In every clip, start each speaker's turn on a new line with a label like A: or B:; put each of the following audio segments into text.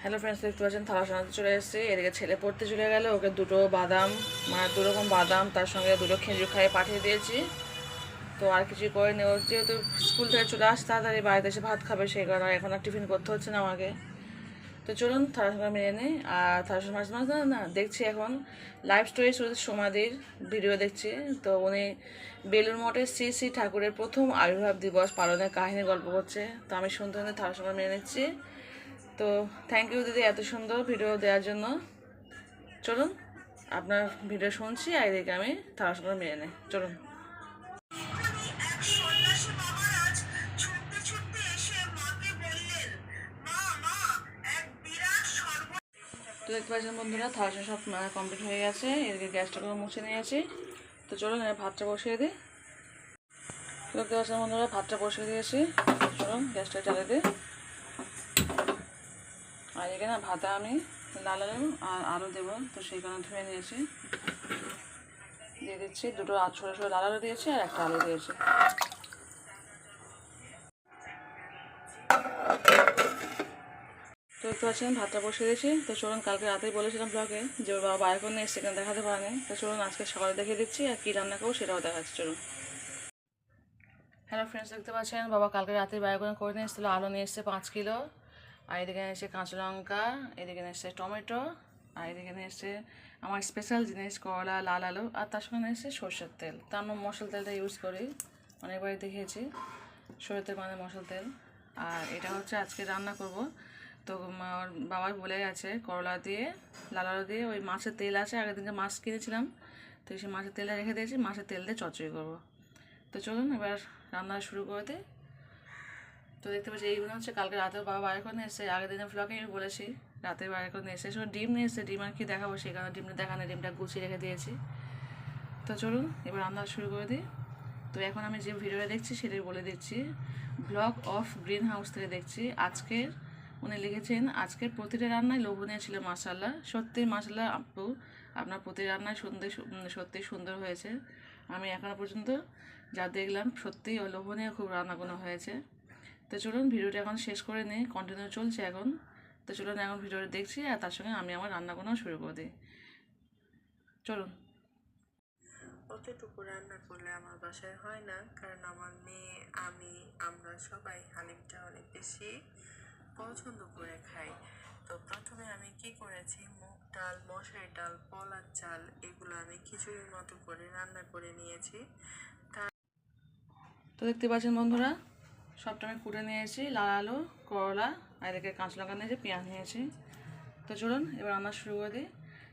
A: Hello friends, দেখতে পাচ্ছেন থালা সাজাতে চলে এসেছি। এদিকে ছেলে পড়তে চলে গেল, ওকে দুটো বাদাম মানে দু রকম বাদাম তার সঙ্গে দুটো খেজুর খাইয়ে পাঠিয়ে দিয়েছি। তো আর কিছু করিনি, ওর যেহেতু স্কুল থেকে চলে আসে তাড়াতাড়ি বাড়িতে এসে ভাত খাবে, সেই কারণে এখন আর টিফিন করতে হচ্ছে না আমাকে। তো চলুন থালা সাজা মেরে নিই। আর থালা সাজা মাঝে মাঝে না দেখছি এখন লাইভ স্টোরি সুজিত সমাধির ভিডিও দেখছি। তো উনি বেলুড় মঠের শ্রী শ্রী ঠাকুরের প্রথম আবির্ভাব দিবস পালনের কাহিনী গল্প করছে। তো আমি শুনতে শুনতে থালা সাজা মেরে নিচ্ছি। তো থ্যাংক ইউ দিদি এত সুন্দর ভিডিও দেওয়ার জন্য। চলুন আপনার ভিডিও শুনছি আর এদিকে আমি থালা সাজা মেরে নিই। চলুন। তো দেখতে পাচ্ছেন বন্ধুরা, থালা সব কমপ্লিট হয়ে গেছে। এদিকে গ্যাসটা করে মুছে নিয়েছি। তো চলুন ভাতটা বসিয়ে দিই। তো দেখতে পাচ্ছেন বন্ধুরা, ভাতটা বসিয়ে দিয়েছি। চলুন গ্যাসটা জ্বালিয়ে দিই। আর এখানে ভাতে আমি লাল আলু আর আলু দেবো, তো সেই কারণে ধুয়ে নিয়েছি। দিয়ে দিচ্ছি দুটো ছোটো ছোটো লাল আলু দিয়েছি আর একটা আলু দিয়েছি। তো দেখতে পাচ্ছেন ভাতটা বসিয়ে দিয়েছি। তো চলুন, কালকে রাতেই বলেছিলাম ব্লগে যে ওর বাবা বাইরে করে নিয়ে সেখানে দেখাতে পারেনি। তো চলুন আজকে সকালে দেখিয়ে দিচ্ছি আর কী রান্না করবো সেটাও দেখাচ্ছি। চলুন। হ্যালো ফ্রেন্ডস, দেখতে পাচ্ছেন বাবা কালকে রাতে বাইরে করে নিয়ে এসেছিলো। আলু নিয়ে এসছে 5 কিলো, আর এদিকে নিয়ে এসছে কাঁচা লঙ্কা, এদিকে নিয়ে এসছে টমেটো, আর এদিকে নিয়ে এসছে আমার স্পেশাল জিনিস করলা লাল আলু, আর তার সঙ্গে নিয়ে এসছে সরষের তেল। তো আমরা মশলা তেলটা ইউজ করি, অনেকবারই দেখিয়েছি সরষের তেল মানে মশলা তেল। আর এটা হচ্ছে আজকে রান্না করব। তো ওর বাবাই বলে গেছে করলা দিয়ে লাল আলু দিয়ে ওই মাছের তেল আছে, আগের দিনকে মাছ কিনেছিলাম, তো সেই মাছের তেলটা রেখে দিয়েছি, মাছের তেল দিয়ে চচ্চড়ি করবো। তো চলুন এবার রান্না শুরু করে দিই। তো দেখতে পাচ্ছি এইগুলো হচ্ছে কালকে রাতেও বাবা বাইরে করে নিয়ে এসেছে। আগের দিনের ব্লগে আমি বলেছি রাতে বাইরে করে নিয়ে এসে ডিম নিয়ে এসেছে। ডিম আর কি দেখাবো, সেই কারণে ডিমটা দেখানো, ডিমটা গুছিয়ে রেখে দিয়েছি। তো চলুন এবার রান্না শুরু করে দিই। তো এখন আমি যে ভিডিওটা দেখছি সেটাই বলে দিচ্ছি। ব্লগ অফ গ্রিন হাউস থেকে দেখছি। আজকের উনি লিখেছেন আজকের প্রতিটা রান্নায় লোভনীয় ছিল মাশাআল্লাহ। সত্যি মাশাআল্লাহ আপু, আপনার প্রতি রান্নায় সত্যি সুন্দর হয়েছে। আমি এখনও পর্যন্ত যা দেখলাম সত্যিই লোভনীয় খুব রান্নাগুলো হয়েছে। তো চলুন ভিডিওটা এখন শেষ করে নিই, কন্টিনিউ চলছে এখন। তো চলুন এখন ভিডিওটা দেখছি আর তার সঙ্গে আমি আমার রান্নাগুলো শুরু করে দিই। চলুন।
B: অতটুকু রান্না করলে আমার বাসায় হয় না, কারণ আমার মেয়ে আমরা সবাই হালিমটা অনেক বেশি পছন্দ করে খাই। তো প্রথমে আমি কি করেছি, মুগ ডাল, মশারি ডাল, পলার চাল এগুলো আমি খিচুড়ির মতো করে রান্না করে নিয়েছি।
A: তো দেখতে পাচ্ছেন বন্ধুরা, সবটা আমি কুটে নিয়েছি, লাল আলু, করলা, আর এদিকে কাঁচা লঙ্কা নিয়েছি, পেঁয়াজ নিয়েছি। তো চলুন এবার রান্না শুরু করে দিই।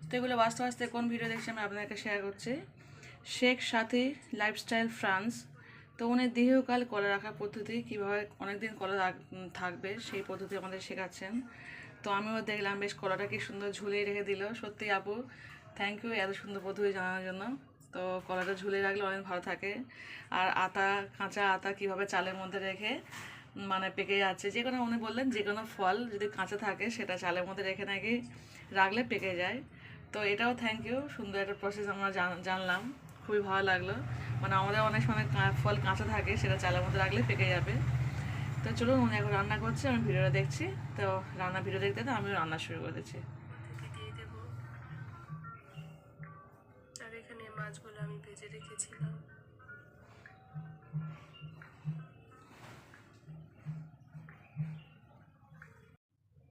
A: তো এগুলো বাঁচতে বাঁচতে কোন ভিডিও দেখছি আমি আপনাদেরকে শেয়ার করছি। শেখ সাথী লাইফস্টাইল ফ্রান্স। তো উনি দীর্ঘকাল কলা রাখার পদ্ধতি, কীভাবে অনেকদিন কলা থাকবে সেই পদ্ধতি আমাদের শেখাচ্ছেন। তো আমিও দেখলাম বেশ কলাটা কি সুন্দর ঝুলিয়ে রেখে দিল। সত্যি আপু থ্যাংক ইউ এত সুন্দর পদ্ধতি জানানোর জন্য। তো কলাটা ঝুলিয়ে রাখলে অনেক ভালো থাকে। আর আতা, কাঁচা আতা কীভাবে চালের মধ্যে রেখে মানে পেকে যাচ্ছে, যে কোনো উনি বললেন যে কোনো ফল যদি কাঁচা থাকে সেটা চালের মধ্যে রেখে নাকি রাখলে পেকে যায়। তো এটাও থ্যাংক ইউ, সুন্দর একটা প্রসেস আমরা জানলাম, খুবই ভালো লাগলো। মানে আমাদের অনেক সময় ফল কাঁচা থাকে, সেটা চালের মধ্যে রাখলে পেকে যাবে। তো চলুন উনি এখন রান্না করছে, আমি ভিডিওটা দেখছি। তো রান্না ভিডিও দেখতে তো আমিও রান্না শুরু করে দিচ্ছি।
B: দিয়ে দেবো। আর এখানে মাছগুলো আমি ভেজে রেখেছিলাম।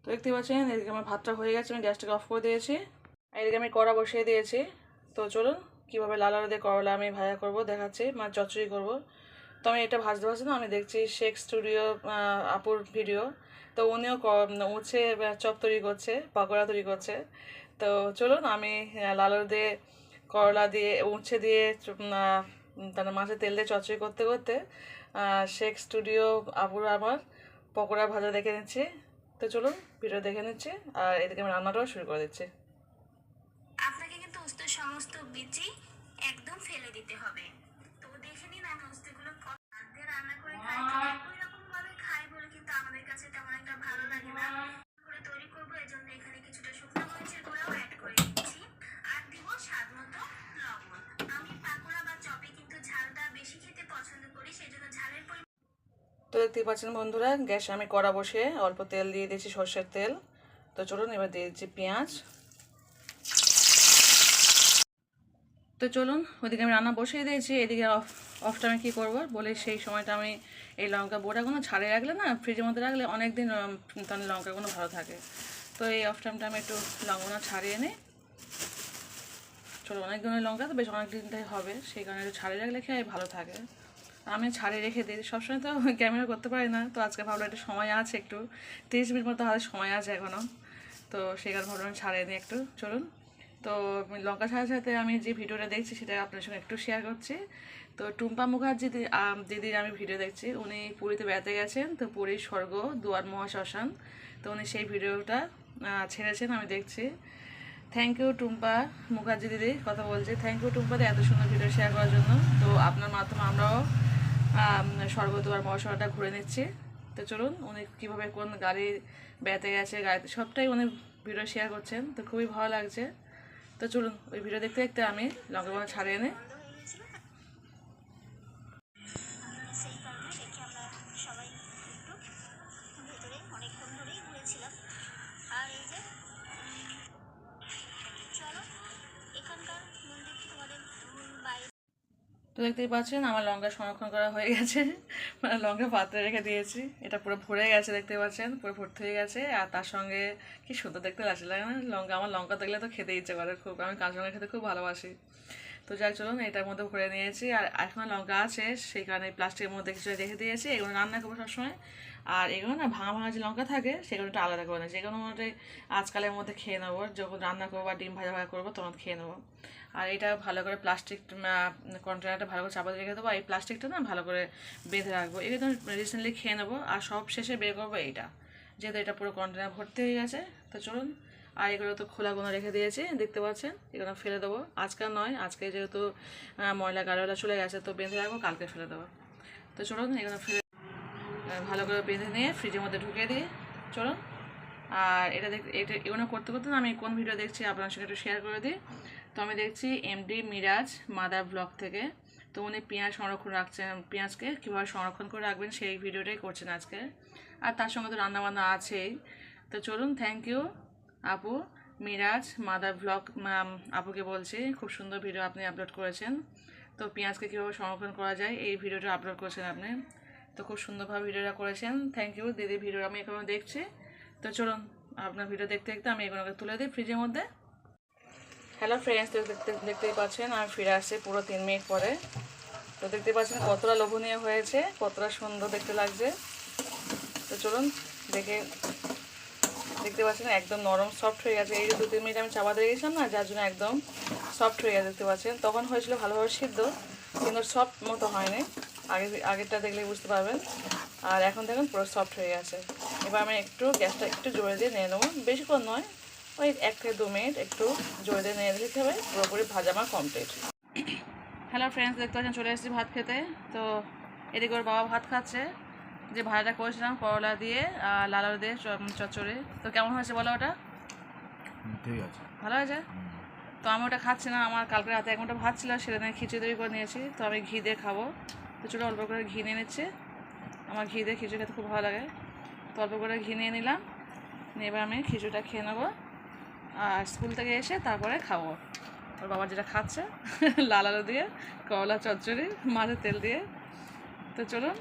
A: তো দেখতে পাচ্ছেন এদিকে আমার ভাতটা হয়ে গেছে, আমি গ্যাসটাকে অফ করে দিয়েছি। আর এদিকে আমি কড়া বসিয়ে দিয়েছি। তো চলুন কীভাবে লাল আলু দিয়ে করলা আমি ভাজা করবো দেখাচ্ছি, মাছ চচ্চড়ি করবো। তো আমি এটা ভাজতে পারছি না, আমি দেখছি শেখ স্টুডিও আপুর ভিডিও। তো উনিও উচ্ছে চপ তৈরি করছে, পকোড়া তৈরি করছে। তো চলুন আমি লাল আলু দিয়ে করলা দিয়ে উচ্ছে দিয়ে তারপর মাছের তেল দিয়ে চচ্চড়ি করতে করতে শেখ স্টুডিও আপুর আমার পকোড়া ভাজা দেখে নিচ্ছি। তো চলুন ভিডিও দেখে নিচ্ছি আর এদিকে আমি রান্নাটাও শুরু করে দিচ্ছি।
C: আপনাকে কিন্তু উস্তের সমস্ত বীজই একদম ফেলে দিতে হবে। তো দেখে নিন আমি উস্তেগুলো দিয়ে রান্না করে খাই, একই রকম ভাবে খাই বলে কিন্তু আমাদের কাছে তেমন একটা ভালো লাগে না। করে তৈরি করবো, এজন্য এখানে কিছুটা শুকনো মরিচের গুঁড়াও অ্যাড করে দিচ্ছি, আর দিব স্বাদ মতো লবণ। আমি পাকোড়া বা চপে কিন্তু ঝালটা বেশি খেতে পছন্দ করি, সেজন্য ঝালের পরিমাণ।
A: তো দেখতেই পাচ্ছেন বন্ধুরা, গ্যাসে আমি কড়া বসিয়ে অল্প তেল দিয়ে দিয়েছি, সর্ষের তেল। তো তো চলুন এবার দিয়ে দিচ্ছি পেঁয়াজ। তো চলুন ওদিকে আমি রান্না বসিয়ে দিয়েছি, এদিকে অফ টাইমে কী করবো বলে সেই সময়টা আমি এই লঙ্কা বোটাগুলো ছাড়িয়ে রাখলে না ফ্রিজের মধ্যে রাখলে অনেক দিন তাহলে লঙ্কাগুলো ভালো থাকে। তো এই অফ টাইমটা আমি একটু লঙ্কাগুলো ছাড়িয়ে নিই। চলো অনেকগুলো লঙ্কা তো বেশ অনেক দিনটাই হবে, সেই কারণে একটু ছাড়িয়ে রাখলে খেয়ে ভালো থাকে। আমি ছাড়িয়ে রেখে দিই, সবসময় তো ক্যামেরা করতে পারি না, তো আজকে ভাবলাম একটু সময় আছে, একটু 30 মিনিট মতো হাতে সময় আছে এখনও, তো সেই কারণে ভাবলাম ছাড়িয়ে নিই একটু। চলুন তো লঙ্কা ছাড়ার সাথে আমি যে ভিডিওটা দেখছি সেটা আপনার সঙ্গে একটু শেয়ার করছি। তো টুম্পা মুখার্জি দিদির আমি ভিডিও দেখছি, উনি পুরীতে বেড়াতে গেছেন, তো পুরীর স্বর্গ দুয়ার মহাশ্মশান, তো উনি সেই ভিডিওটা ছেড়েছেন আমি দেখছি। থ্যাংক ইউ টুম্পা মুখার্জি দিদি, কথা বলছি, থ্যাংক ইউ টুম্পাদি এত সুন্দর ভিডিও শেয়ার করার জন্য। তো আপনার মাধ্যমে আমরাও স্বর্গদুয়ার মহাশয়টা ঘুরে নিচ্ছি। তো চলুন উনি কীভাবে কোন গাড়ি বেড়াতে গেছে, গাড়িতে সবটাই উনি ভিডিও শেয়ার করছেন, তো খুবই ভালো লাগছে। তো চলুন ওই ভিডিও দেখতে দেখতে আমি লঙ্কাগুলো ছাড়িয়ে নিই।
C: সেই কারণে রেখে আমরা সবাই একটু ভেতরে অনেকক্ষণ ধরেই ঘুরেছিলাম। আর এই যে চলো এখানকার মন্দিরটি তোমাদের বাইরে।
A: তো দেখতেই পাচ্ছেন আমার লঙ্কা সংরক্ষণ করা হয়ে গেছে, মানে লঙ্কা পাত্রে রেখে দিয়েছি, এটা পুরো ভরে গেছে, দেখতে পাচ্ছেন পুরো ভর্তি হয়ে গেছে। আর তার সঙ্গে কি সুন্দর দেখতে লাগছে না লঙ্কা, আমার লঙ্কা দেখলে তো খেতে ইচ্ছে করে খুব, আমি কাঁচা লঙ্কা খেতে খুব ভালোবাসি। তো যাই চলুন এটার মধ্যে ভরে নিয়েছি, আর এখন লঙ্কা আছে সেই কারণে প্লাস্টিকের মধ্যে কিছু রেখে দিয়েছি, এগুলো রান্না করবো সবসময়। আর এগুলো না ভাঙা ভাঙা যে লঙ্কা থাকে সেগুলো একটু আলাদা করে নিয়েছি, এগুলো মধ্যে আজকালের মধ্যে খেয়ে নেবো, যখন রান্না করবো বা ডিম ভাজা ভাজা করবো তখন খেয়ে নেবো। আর এটা ভালো করে প্লাস্টিক কন্টেনারটা ভালো করে চাপা দিয়ে রেখে দেবো, এই প্লাস্টিকটা না ভালো করে বেঁধে রাখবো, এগুলো রিসেন্টলি খেয়ে নেবো। আর সব শেষে বের করবো এইটা, যেহেতু এটা পুরো কন্টেনার ভর্তি হয়ে গেছে। তো চলুন, আর এগুলো তো খোলাগুলো রেখে দিয়েছি দেখতে পাচ্ছেন, এগুলো ফেলে দেবো, আজকে নয়, আজকে যেহেতু ময়লা গাড়োলা চলে গেছে তো বেঁধে রাখবো, কালকে ফেলে দেবো। তো চলুন এগুলো ফেলে ভালো করে বেঁধে নিয়ে ফ্রিজের মধ্যে ঢুকিয়ে দিই। চলুন, আর এটা এগুলো করতে করতে আমি কোন ভিডিও দেখছি আপনার সঙ্গে একটু শেয়ার করে দিই। তো আমি দেখছি এমডি মিরাজ মাদার ব্লগ থেকে, তো উনি পেঁয়াজ সংরক্ষণ রাখছেন, পেঁয়াজকে কীভাবে সংরক্ষণ করে রাখবেন সেই ভিডিওটাই করছেন আজকে, আর তার সঙ্গে তো রান্নাবান্না আছেই। তো চলুন, থ্যাংক ইউ আপু মিরাজ মাদার ব্লগ আপুকে বলছি, খুব সুন্দর ভিডিও আপনি আপলোড করেছেন। তো পেঁয়াজকে কীভাবে সংরক্ষণ করা যায় এই ভিডিওটা আপলোড করেছেন আপনি, তো খুব সুন্দরভাবে ভিডিওটা করেছেন, থ্যাংক ইউ দিদি। ভিডিও আমি এখনও দেখছি। তো চলুন আপনার ভিডিও দেখতে দেখতে আমি এগুলোকে তুলে দিই ফ্রিজের মধ্যে। হ্যালো ফ্রেন্ডস, দেখতেই পাচ্ছেন আমি ফিরে আসছি পুরো 3 মিনিট পরে। তো দেখতে পাচ্ছেন কতটা লোভনীয় হয়েছে, কতটা সুন্দর দেখতে লাগছে। তো চলুন দেখতে পাচ্ছেন একদম নরম সফট হয়ে গেছে, এই যে 2-3 মিনিট আমি চাপা দিয়ে গেছিলাম না, যার জন্য একদম সফট হয়ে গেছে। দেখতে পাচ্ছেন তখন হয়েছিল ভালোভাবে সিদ্ধ, কিন্তু সফট মতো হয়নি, আগেরটা দেখলে বুঝতে পারবেন। আর এখন দেখুন পুরো সফট হয়ে গেছে। এবার আমি একটু গ্যাসটা একটু জোরে দিয়ে নিয়ে নেবো, বেশিক্ষণ নয়, ওই 1 থেকে 2 মিনিট একটু জোরে দিয়ে নিয়ে দিতে হবে, পুরোপুরি ভাজা আমার কমপ্লিট। হ্যালো ফ্রেন্ডস, দেখতে পাচ্ছেন চলে এসেছি ভাত খেতে। তো এদিকে ওর বাবা ভাত খাচ্ছে, যে ভাজাটা করেছিলাম করলা দিয়ে আর লাল আলু দিয়ে চচ্চড়ি। তো কেমন হয়েছে বলো ওটা?
D: ঠিক আছে,
A: ভালো হয়েছে। তো আমি ওটা খাচ্ছি না, আমার কালকে রাতে 1 ঘন্টা ভাত ছিল, সেটা নিয়ে খিচুড়ি তৈরি করে নিয়েছি, তো আমি ঘি দিয়ে খাবো। তো চলো অল্প করে ঘি নিয়ে নিচ্ছি, আমার ঘি দিয়ে খিচুড়ি খেতে খুব ভালো লাগে। তো অল্প করে ঘি নিয়ে নিলাম, নিয়ে এবার আমি খিচুড়িটা খেয়ে নেবো, আর স্কুল থেকে এসে তারপরে খাবো। ওর বাবা যেটা খাচ্ছে লাল আলু দিয়ে করলা চচ্চড়ি মাছের তেল দিয়ে। তো চলুন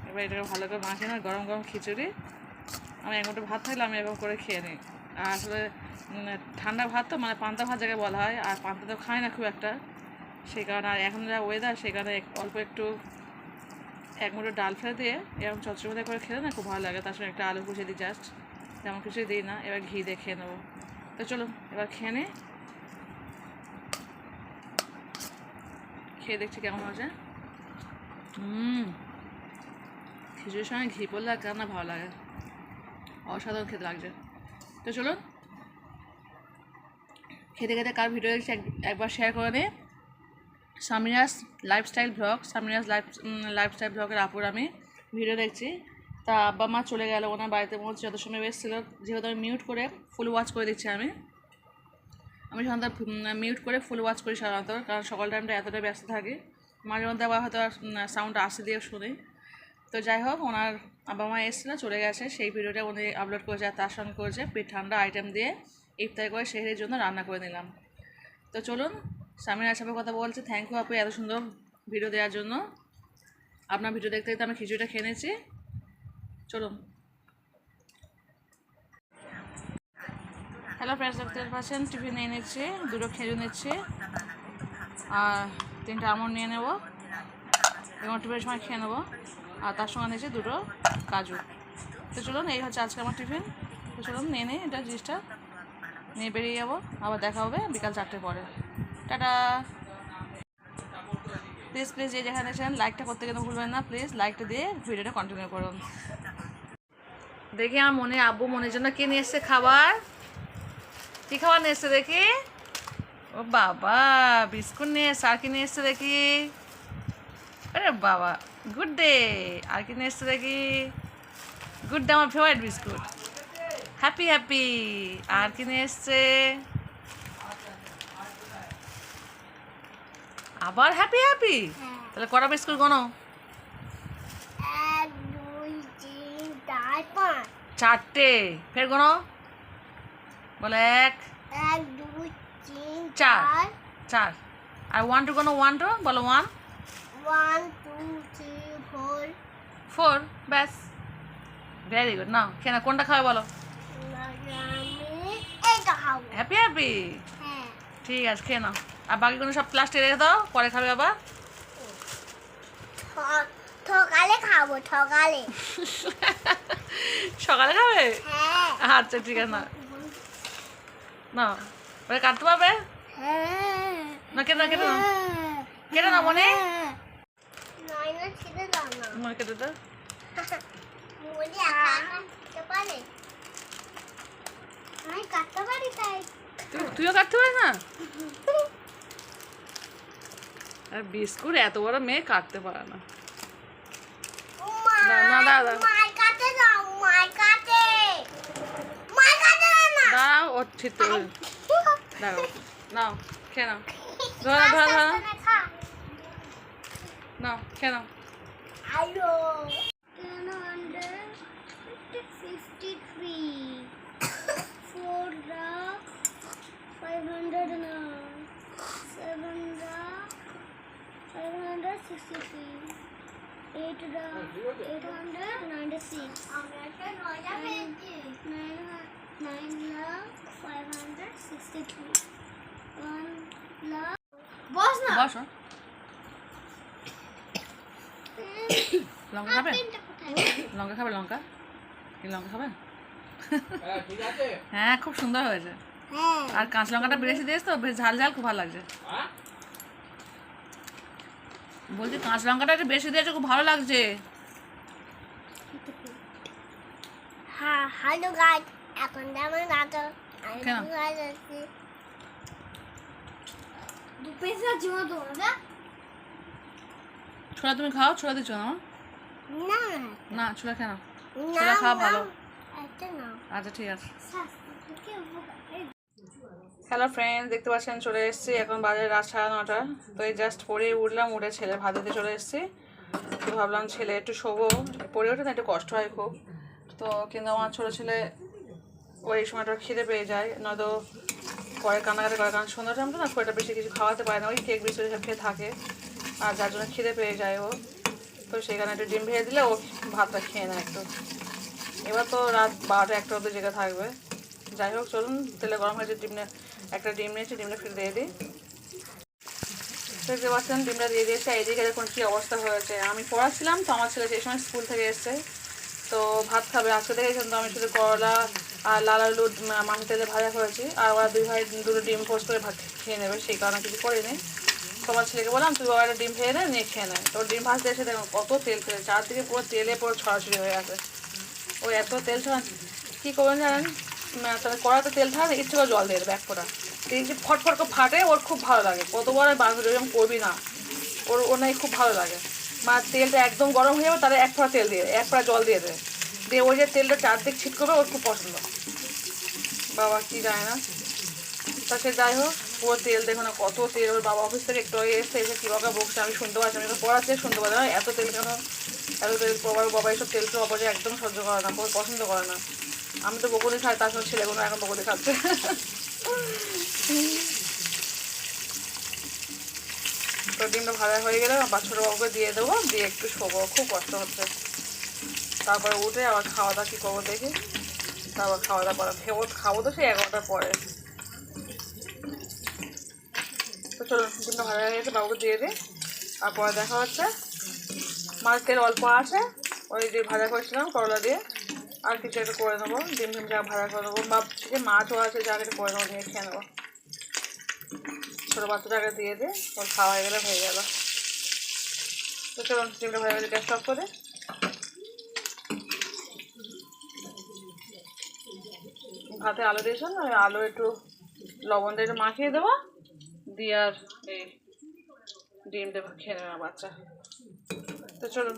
A: এবার এটাকে ভালো করে মাখিয়ে না, গরম গরম খিচুড়ি, আমি 1 মুঠো ভাত থাকলে আমি এরকম করে খেয়ে নিই। আর আসলে ঠান্ডা ভাত তো মানে পান্তা ভাত যাকে বলা হয়, আর পান্তা তো খাই না খুব একটা, সেই কারণে আর এখন যা ওয়েদার সেই কারণে অল্প একটু 1 মুঠো ডাল ফেলে দিয়ে এরকম চচ্চড়ি করে খেলে না খুব ভালো লাগে, তার সঙ্গে একটা আলু কুচে দিই জাস্ট, তেমন কিছুই দিই না। এবার ঘি দিয়ে খেয়ে নেবো। তো চলুন এবার খেয়ে নিই, খেয়ে দেখছি কেমন হয়েছে। খিচুড়ির সঙ্গে ঘি পড়লে আর কেন ভালো লাগে, অসাধারণ খেতে লাগছে। তো চলুন খেতে খেতে কার ভিডিও দেখছি একবার শেয়ার করে নিই। Samira's lifestyle blog, Samira's lifestyle ব্লগের আপুর আমি ভিডিও দেখছি। তা আব্বা মা চলে গেল ওনার বাড়িতে, মনে হচ্ছে যত সময় এসেছিলো, যেহেতু আমি মিউট করে ফুল ওয়াচ করে দিচ্ছি, আমি সাধারণত মিউট করে ফুল ওয়াচ করি সাধারণত, কারণ সকাল টাইমটা এতটাই ব্যস্ত থাকি, মাঝে মধ্যে আবার হয়তো সাউন্ড আসে দিয়ে শুনি। তো যাই হোক, ওনার বাবা মা এসেছিল, চলে গেছে, সেই ভিডিওটা উনি আপলোড করেছে আর তার সঙ্গে করেছে পেট ঠান্ডা আইটেম দিয়ে ইফতার করে সেহরির জন্য রান্না করে নিলাম। তো চলুন সামিনার সাথে কথা বলছি। থ্যাংক ইউ আপু এত সুন্দর ভিডিও দেওয়ার জন্য। আপনার ভিডিও দেখতে দেখতে আমি খিচুড়িটা খেয়ে নিয়েছি। চলুন। হ্যালো ফ্রেন্ডস, দেখতে পাচ্ছেন টিফিন নিয়ে নিচ্ছি, দুটো খেজুর নিচ্ছি আর 3টে আমন্ড নিয়ে নেবো এবং টিফিনের সময় খেয়ে নেবো। আর তার সঙ্গে নিয়েছি দুটো কাজু। তো চলুন, এই হচ্ছে আজকে আমার টিফিন। তো চলুন নিয়ে নিই এটা জিনিসটা, নিয়ে বেরিয়ে যাবো। আবার দেখা হবে বিকাল 4টের পরে। টাটা। প্লিজ প্লিজ যে যেখানে আছেন লাইকটা করতে কিন্তু ভুলবেন না, প্লিজ লাইকটা দিয়ে ভিডিওটা কন্টিনিউ করুন। দেখি আমার মনে আব্বু মনের জন্য কে নিয়ে এসছে খাবার, কী খাবার নিয়ে এসছে দেখি। ও বাবা, বিস্কুট নিয়ে এসছে। আর কি নিয়ে এসছে দেখি। আরে বাবা, গুড ডে। আর কি নিয়ে এসছে দেখি। গুড ডে আমার ফেভারিট বিস্কুট। Happy happy. আর কি নিয়ে এসছে। আবার হ্যাপি হ্যাপি। তাহলে কটা বিস্কুট গোনো।
C: 1 2 3 4 5।
A: 4টে। ফের গোনো। বলে 1
C: 1 2 3
A: 4
C: 4
A: 4। আর 1 2 গোনো। 1 2 বলো। 1
C: 1 2 3 4।
A: 4। ব্যাস, ভেরি গুড। নাও খেয়ে না, কোনটা খাবে বলো।
C: আমি এটা খাবো।
A: Happy happy.
C: হ্যাঁ,
A: ঠিক আছে, খেয়ে নাও। আর বাকিগুলো সব প্লাস্টিকে রেখে দাও, পরে খাবে আবার।
C: সকালে খাবো, সকালে।
A: সকালে খাবে।
C: হ্যাঁ
A: আচ্ছা ঠিক আছে, না না ওটা কাটতে পারবে
C: হ্যাঁ
A: না। কেটে না, কেটে না, কেটে না মনে।
C: নয় না, ছেড়ে দাও না।
A: মনে কেটে দাও।
C: মনে একা কাটতে পারে। আমি কাটতে পারি তাই।
A: তুইও কাটতে পারিস না। আর বিস্কুট এত বড় মেয়ে কাটতে পারে না। না না দাদা,
C: মার কাটে দাও, মার কাটে। মার কাটে না।
A: দাঁড়াও, ও ঠিক দাঁড়াও। নাও খেয়ে নাও। ধরো ধরো ধরো,
C: খা।
A: নাও খেয়ে নাও।
C: আলো 153 4 the 500 now 7 the 563 8 the 896 9 the 563 1 the বস না।
A: বসো। লঙ্কা খাবে। লঙ্কা খাবে। লঙ্কা কি লঙ্কা খাবে। হ্যাঁ খুব সুন্দর হয়েছে।
C: হ্যাঁ,
A: আর কাঁচা লঙ্কাটা বেশি দিয়েছ তো, বেশ ঝাল ঝাল, খুব ভালো লাগছে। বলছি কাঁচা লঙ্কাটা একটু বেশি দিয়েছে, খুব ভালো লাগছে।
C: হ্যাঁ, হ্যালো গাইস, এখন যেমন রাতো
A: কেন?
C: দু পেসা জিও দো না।
A: ছোলা তুমি খাও, ছোলা দিচ্ছ না।
C: না
A: না ছোলা খেয়ে নাও,
C: না,
A: ছোলা খাওয়া ভালো।
C: এটা না।
A: আচ্ছা ঠিক আছে।
C: স্বাস্থ্যকে উপকারী।
A: হ্যালো ফ্রেন্ড, দেখতে পাচ্ছেন চলে এসেছি, এখন বাজে রাত 9:30। তো এই জাস্ট পরে উঠলাম, উঠে ছেলে ভাত দিতে চলে এসেছি। তো ভাবলাম ছেলে একটু শোবো, পরে ওঠে না একটু কষ্ট হয় খুব। তো কিন্তু আমার ছোটো ছেলে ওই সময়টা খিদে পেয়ে যায়, নয়তো পরে কান্নাকাটি করে, কারণ সন্ধ্যা টাইমটা না খুব একটা বেশি কিছু খাওয়াতে পারে না, ওই কেক বিস্কুট সব খেয়ে থাকে, আর যার জন্য খিদে পেয়ে যায় ও। তো সেখানে একটু ডিম ভেজে দিলে ও ভাতটা খেয়ে নেয় একটু। এবার তো রাত 12টা 1টা অবধি জেগে থাকবে। যাই হোক চলুন, তেলে গরম হয়েছে, একটা ডিম নিয়েছি, ডিমটা ফিরে দিয়ে দিই। দেখতে পাচ্ছেন ডিমটা দিয়ে দিয়েছে। এইদিকে দেখুন কী অবস্থা হয়েছে। আমি পড়াচ্ছিলাম তো, আমার ছেলে সেই সময় স্কুল থেকে এসছে, তো ভাত খাবে। আজকে দেখেছেন তো আমি শুধু করলা আর লাল আলু মাছের তেলে ভাজা করেছি, আর ওরা দুই ভাই দুটো ডিম পোস্ট করে ভাত খেয়ে নেবে, সেই কারণে কিছু করিনি। তো আমার ছেলেকে বললাম তুই বাবা একটা ডিম ভেজে দে, নিয়ে খেয়ে নেয়। তো ডিম ভাজতে এসে দেখুন কত তেল ফেলে, চারদিকে পুরো তেলে পুরো ছড়াছড়ি হয়ে আছে। ওই এত তেল ছড়া কী করবেন জানেন, তাহলে কড়াতে তেল থাকে, ইচ্ছে করে জল দিয়ে দেবে এক ফোঁটা, তেল যে ফটফট করে ফাটে, ওর খুব ভালো লাগে। কতবার বান্ধবী এরকম করবি না, ওর নাই খুব ভালো লাগে। তেলটা একদম গরম হয়ে যাবে, তাহলে এক ফোঁটা তেল দিয়ে, এক ফোঁটা জল দিয়ে দেবে, দিয়ে ওই যে তেলটা চারদিক ছিট করবে, ওর খুব পছন্দ। বাবা কি যায় না, তা সে যাই হোক, পুরো তেল দেখো না কত তেল। ওর বাবা অফিস থেকে একটু এসে কী বাবা বকছে, আমি শুনতে পাচ্ছি, আমি পড়াচ্ছি শুনতে পাচ্ছি না, এত তেল কেন। এত তেল বাবা এইসব তেল তো অপচয় একদম সহ্য করে না, পছন্দ করে না। আমি তো বকুনি খাই, তার সঙ্গে ছেলেগুলো এখন বকুনি খাচ্ছে। তো ডিমটা ভাজা হয়ে গেলে ছোটো বাবুকে দিয়ে দেবো, দিয়ে একটু শোবো, খুব কষ্ট হচ্ছে। তারপরে উঠে আবার খাওয়া দাওয়া কী করবো দেখি, তারপর খাওয়া দাওয়া করা খাবো তো সেই 11টার পরে। তো চলুন, ডিমটা ভাজা হয়ে গেছে, বাবুকে দিয়ে দিই, তারপরে দেখা হচ্ছে। মাছ তেল অল্প আছে, ওই যে ভাজা করেছিলাম করলা দিয়ে, আর কিছু একটা করে নেবো, ডিম যা ভাজা করে নেবো, বা যে মাছও আছে যা একটা করে নেবো, নিয়ে খেয়ে নেবো। ছোটো বাচ্চাটাকে দিয়ে দিই, ওর খাওয়া হয়ে গেলে হয়ে গেল। তো চলুন, ডিমটা ভাজা ভাজা গ্যাস অফ করে ভাতে আলু দিয়েছিলাম, আমি আলু একটু লবণ দিয়ে একটু মাখিয়ে দেবো, দিয়ে আর এই ডিম দেবো, খেয়ে নেবে বাচ্চা। তো চলুন।